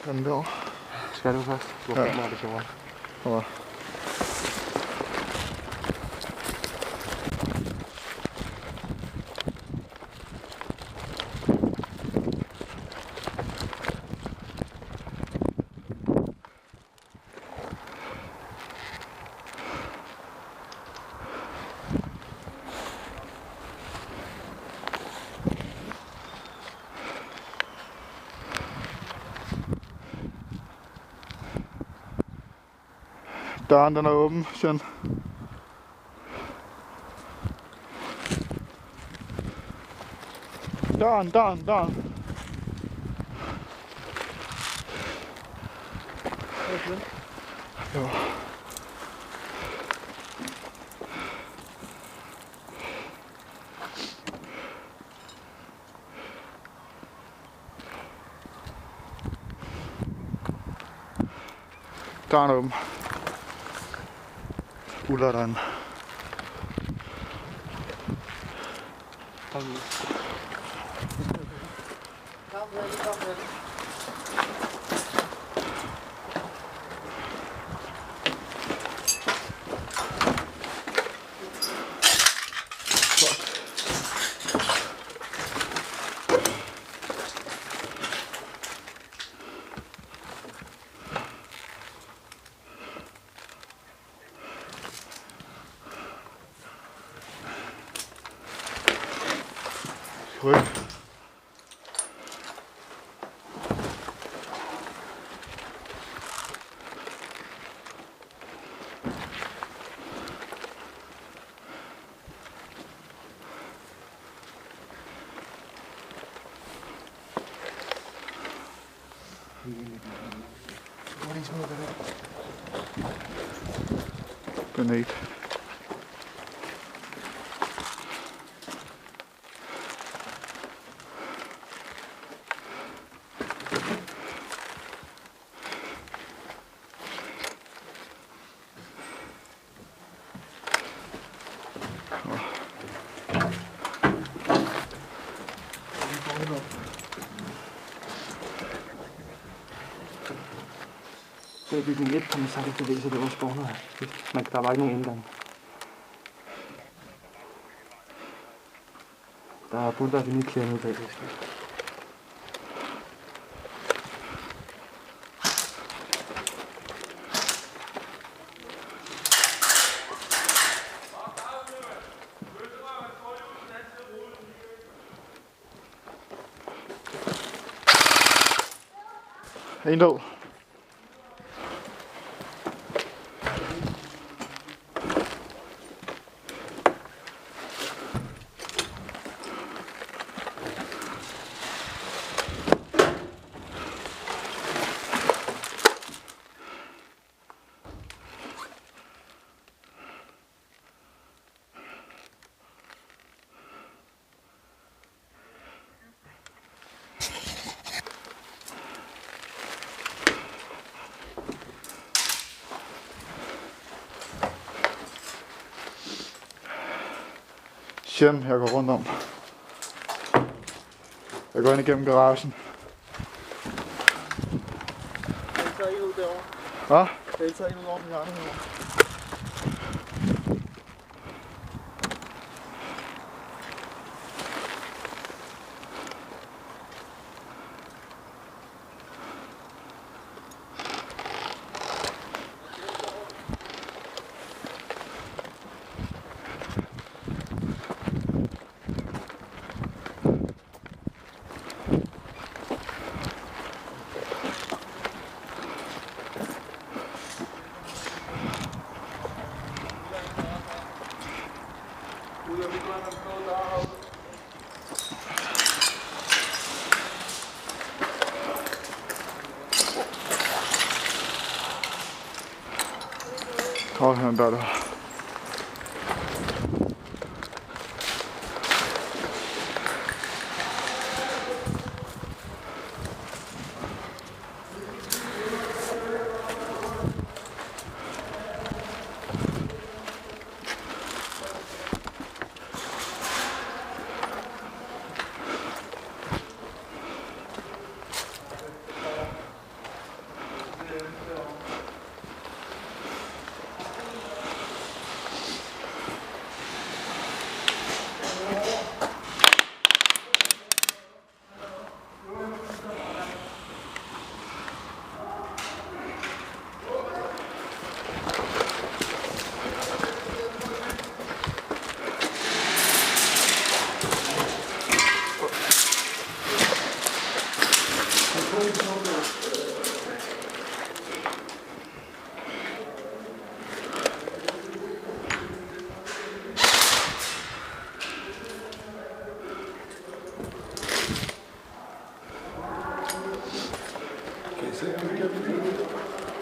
Den der. Skal du først? Du har kamera, det sjovere. Ja. Døren den er åben, Sjøn. Døren. Jo. Døren er åben. Ulla den. Ryk. Granat. Det er bygning 1, kan man sagt, det viser, det var spawnet her. Men der var ikke nogen indgang. Der er burde vi lige klæder ned bag det. En død. Sjæn, jeg går rundt om. Jeg går ind igennem garagen. Den tager ikke ud derovre. Hvad? Den tager ikke ud over den hjørne herovre. Åh, han der.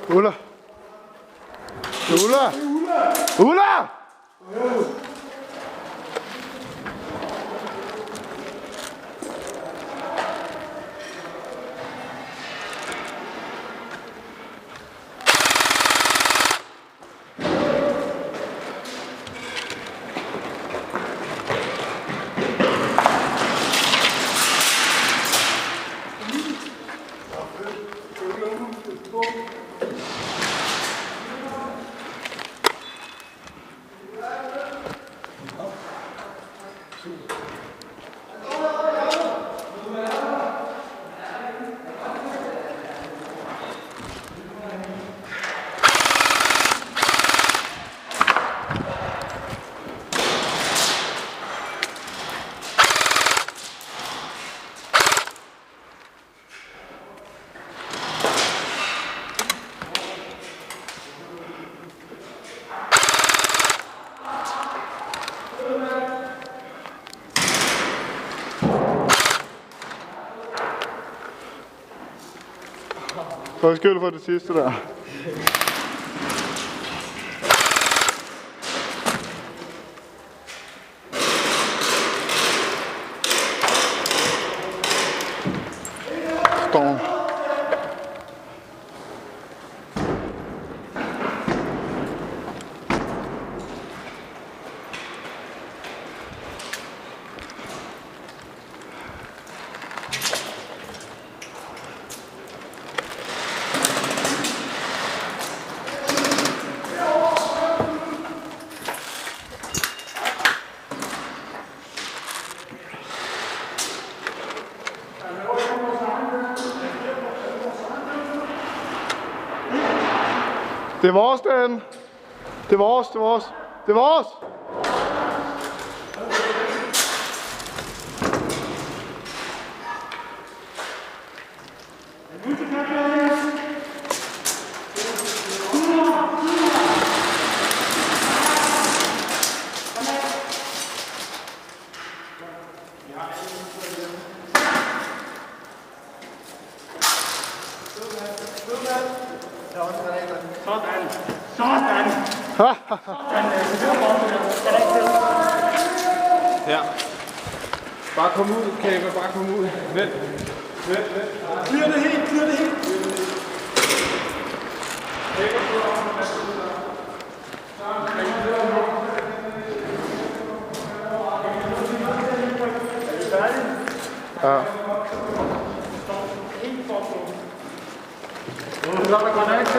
Ulla! Ulla! Ulla! Undskyld for det sidste der. Storm. Det er vores, Dan. Det er vores, det er vores. Det er vores! Ja. Bare kom ud, Kæber, bare kom ud. Vent. Fyr det helt, fyr det helt. Ja. Så er der godt af.